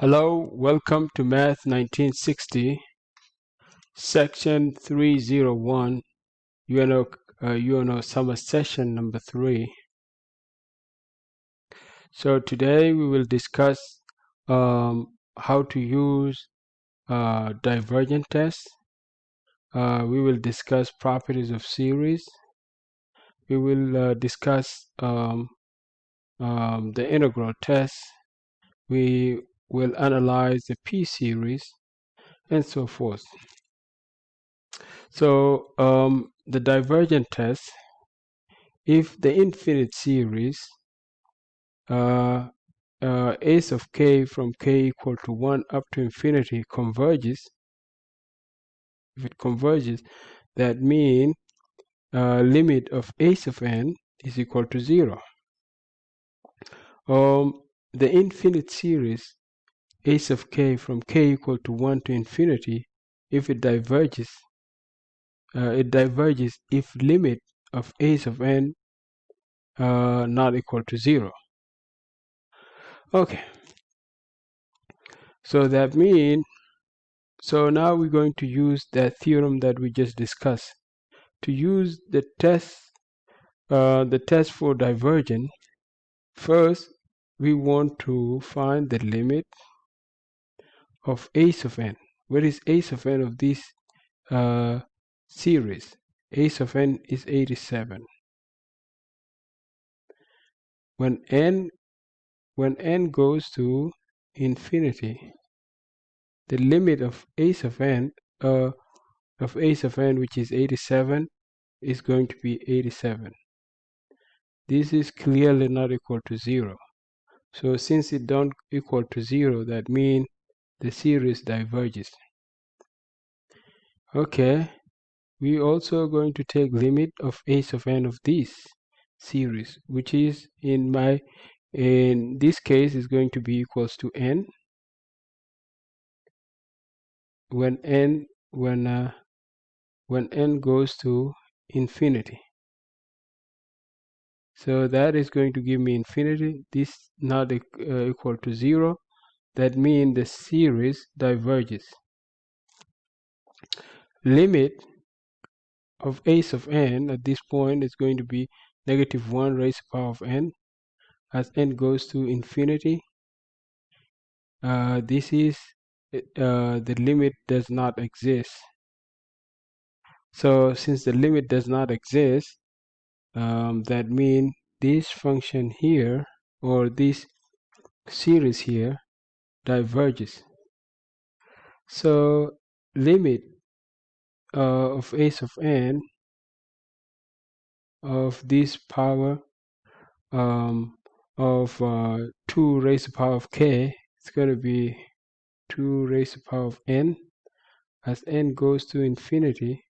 Hello, welcome to Math 1960, Section 301, UNO Summer Session number 3. So today we will discuss how to use divergent tests. We will discuss properties of series. We will discuss the integral test. We will analyze the p-series and so forth. So the divergent test, if the infinite series S of k from k equal to 1 up to infinity converges, if it converges, that means limit of S of n is equal to 0. The infinite series S of k from k equal to 1 to infinity, if it diverges if limit of S of n not equal to 0. Okay, so that means, so now we're going to use that theorem that we just discussed to use the test for divergence. First, we want to find the limit of S of n. Where is S of n of this series? S of n is 87. When n goes to infinity, the limit of S of n which is 87 is going to be 87. This is clearly not equal to 0. So since it don't equal to 0, that means the series diverges. Okay, we also going to take limit of S of n of this series, which is in this case is going to be equals to n when n goes to infinity. So that is going to give me infinity. This not equal to 0. That means the series diverges. Limit of S of n at this point is going to be -1 raised to the power of n as n goes to infinity. This is the limit does not exist. So since the limit does not exist, that means this function here or this series here diverges. So limit of S of n of this power of 2 raised to the power of k, it's going to be 2 raised to the power of n. As n goes to infinity,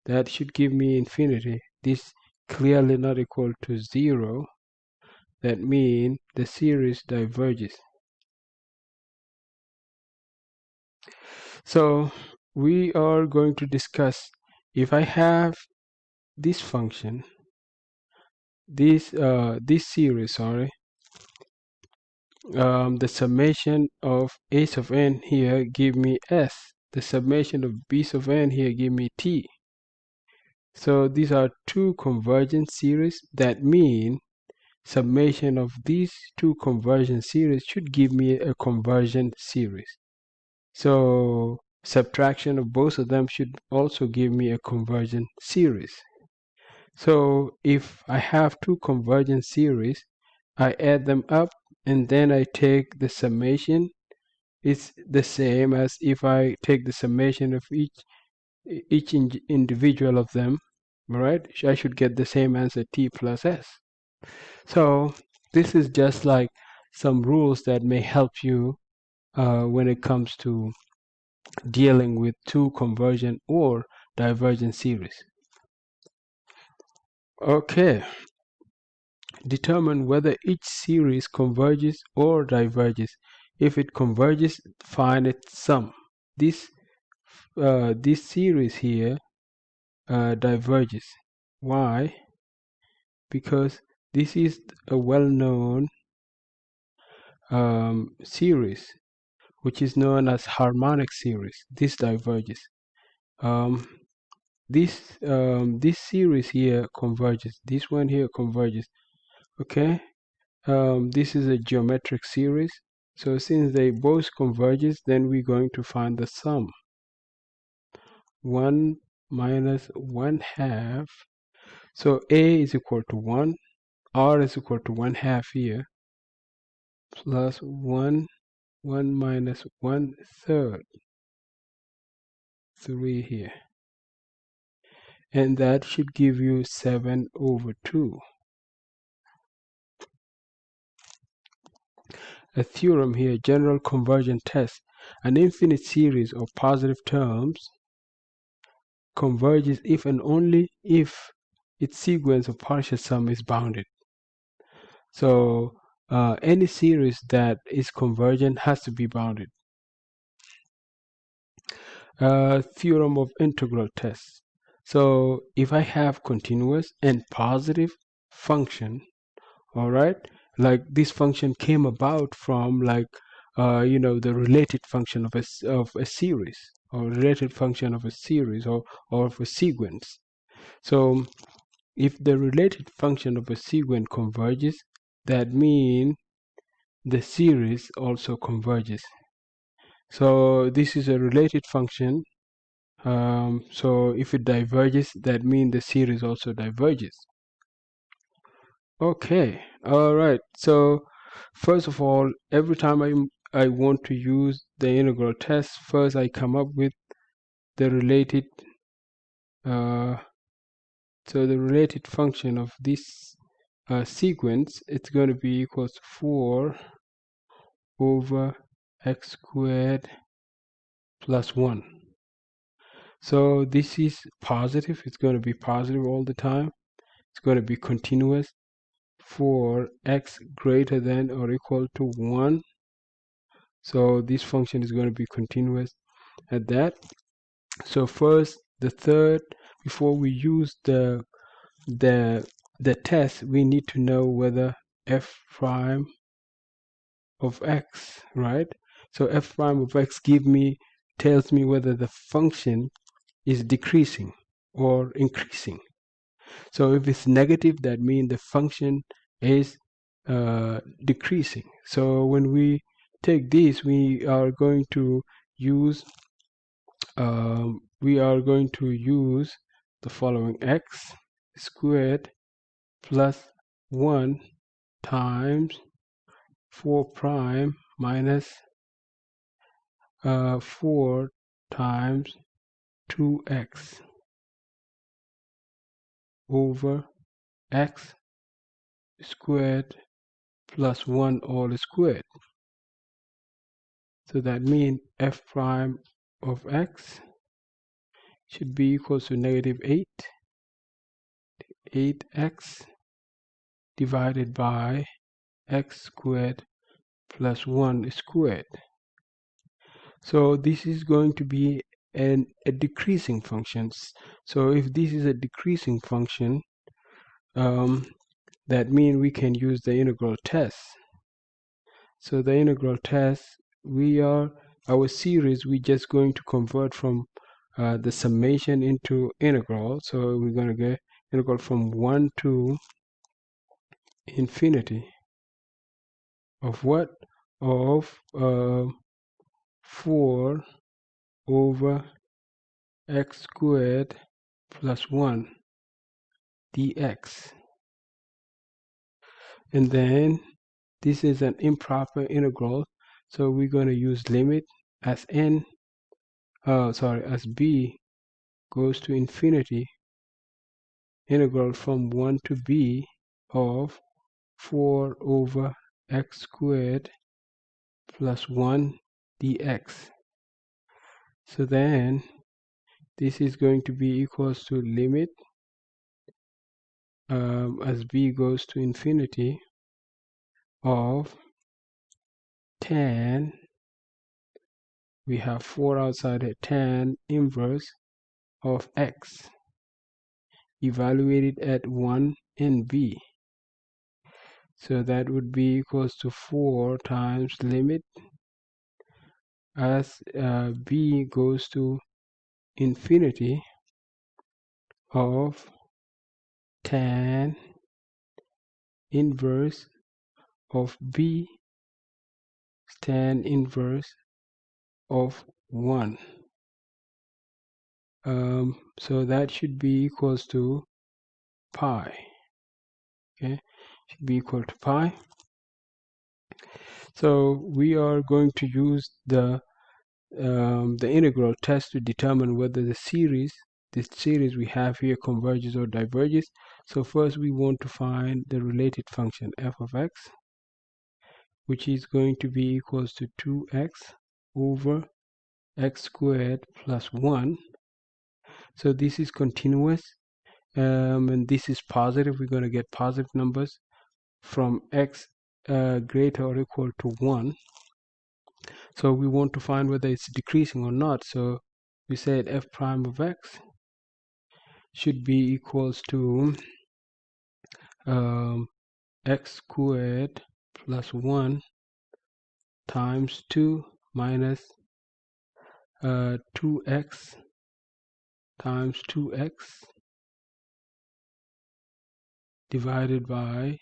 that should give me infinity. This clearly not equal to 0. That means the series diverges. So we are going to discuss, if I have this function, this series, the summation of S of n here give me S. The summation of B of n here give me T. So these are two convergent series. That means summation of these two convergent series should give me a convergent series. So subtraction of both of them should also give me a convergent series. So if I have two convergent series, I add them up and then I take the summation. It's the same as if I take the summation of each individual of them, right? I should get the same answer, T plus S. So this is just like some rules that may help you when it comes to dealing with two convergent or divergent series. Okay, determine whether each series converges or diverges. If it converges, find its sum. This series here diverges. Why? Because this is a well-known series, which is known as harmonic series. This diverges. This series here converges. This one here converges. Okay. This is a geometric series. So since they both converges, then we're going to find the sum. 1 minus 1/2. So A is equal to 1. R is equal to 1/2 here. Plus 1 minus 1/3. 3 here. And that should give you 7/2. A theorem here, general convergent test. An infinite series of positive terms converges if and only if its sequence of partial sum is bounded. So any series that is convergent has to be bounded. Theorem of integral tests. So if I have continuous and positive function, all right, like this function came about from like the related function of a series, or related function of a series, or of a sequence. So if the related function of a sequence converges, that means the series also converges. So this is a related function. So if it diverges, that means the series also diverges. Okay, all right. So first of all, every time I want to use the integral test, first I come up with the related so the related function of this sequence. It's going to be equals to 4 over x squared plus 1. So this is positive. It's going to be positive all the time. It's going to be continuous for x greater than or equal to 1. So this function is going to be continuous at that. So first, the third, before we use the test, we need to know whether f prime of x, right? So f prime of x tells me whether the function is decreasing or increasing. So if it's negative, that means the function is decreasing. So when we take this, we are going to use the following: x squared plus 1 times 4 prime minus 4 times 2x over x squared plus 1 all squared. So that means f prime of x should be equal to negative 8x divided by x squared plus 1 squared. So this is going to be a decreasing function. So if this is a decreasing function, that means we can use the integral test. So the integral test, our series, we're just going to convert from the summation into integral. So we're going to get integral from 1 to infinity of what? Of 4 over x squared plus 1 dx. And then this is an improper integral, so we're going to use limit as as b goes to infinity, integral from 1 to b of 4 over x squared plus 1 dx. So then this is going to be equals to limit as b goes to infinity of tan, we have 4 outside it, tan inverse of x evaluated at 1 and b. So that would be equals to 4 times limit as b goes to infinity of tan inverse of b tan inverse of 1. So that should be equals to pi. Okay, should be equal to pi. So we are going to use the integral test to determine whether this series we have here converges or diverges. So first we want to find the related function f of x, which is going to be equals to 2x over x squared plus 1. So this is continuous, and this is positive. We're going to get positive numbers from x greater or equal to 1. So we want to find whether it's decreasing or not. So we said f prime of x should be equals to x squared plus 1 times 2 minus 2x times 2x divided by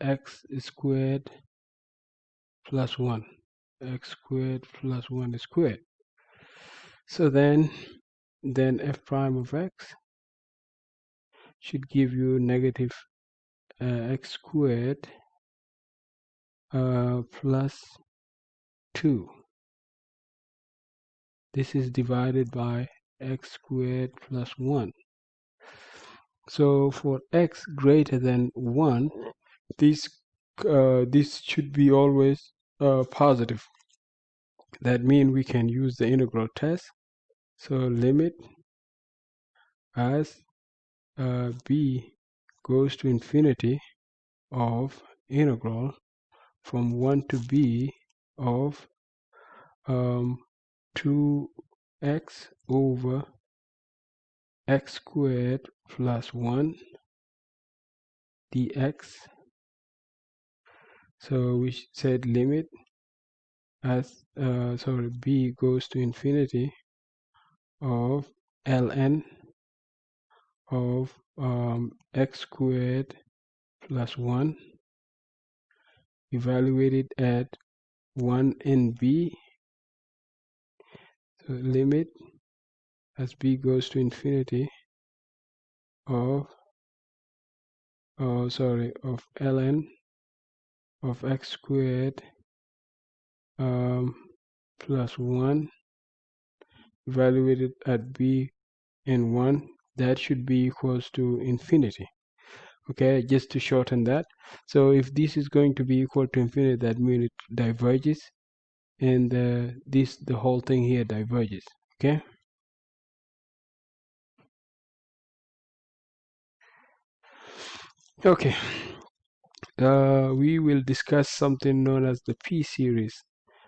x squared plus 1. X squared plus 1 is squared. So then f prime of x should give you negative x squared plus 2. This is divided by x squared plus 1. So for x greater than 1, this should be always positive. That means we can use the integral test. So limit as b goes to infinity of integral from 1 to b of 2x over x squared plus 1 dx. So we said limit as b goes to infinity of ln of x squared plus 1 evaluated at 1 and b. So limit as b goes to infinity of ln of x squared plus 1 evaluated at b and 1. That should be equals to infinity. Okay, just to shorten that. So if this is going to be equal to infinity, that means it diverges, and the whole thing here diverges. Okay. Okay. We will discuss something known as the p-series.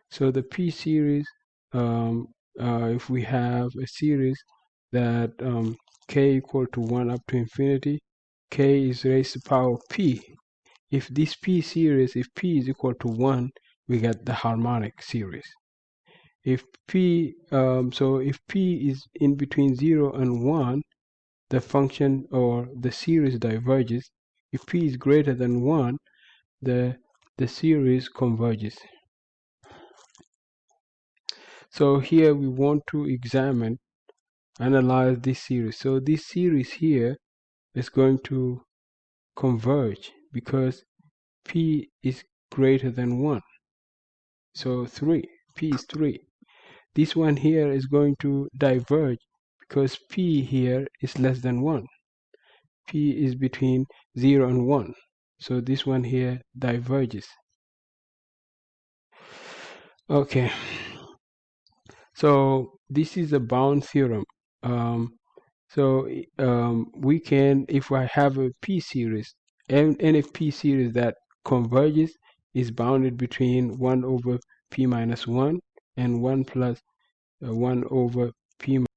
So the p-series, if we have a series that k equal to 1 up to infinity, k is raised to power p. If this p-series, if p is equal to 1, we get the harmonic series. If p, if p is in between 0 and 1, the function or the series diverges. If p is greater than 1, the series converges. So here we want to analyze this series. So this series here is going to converge because p is greater than 1. So 3, p is 3. This one here is going to diverge because p here is less than 1. P is between 0 and 1. So this one here diverges. Okay. So this is a bound theorem. We can, if I have a p-series, any p-series that converges is bounded between 1 over p minus 1 and 1 plus 1 over P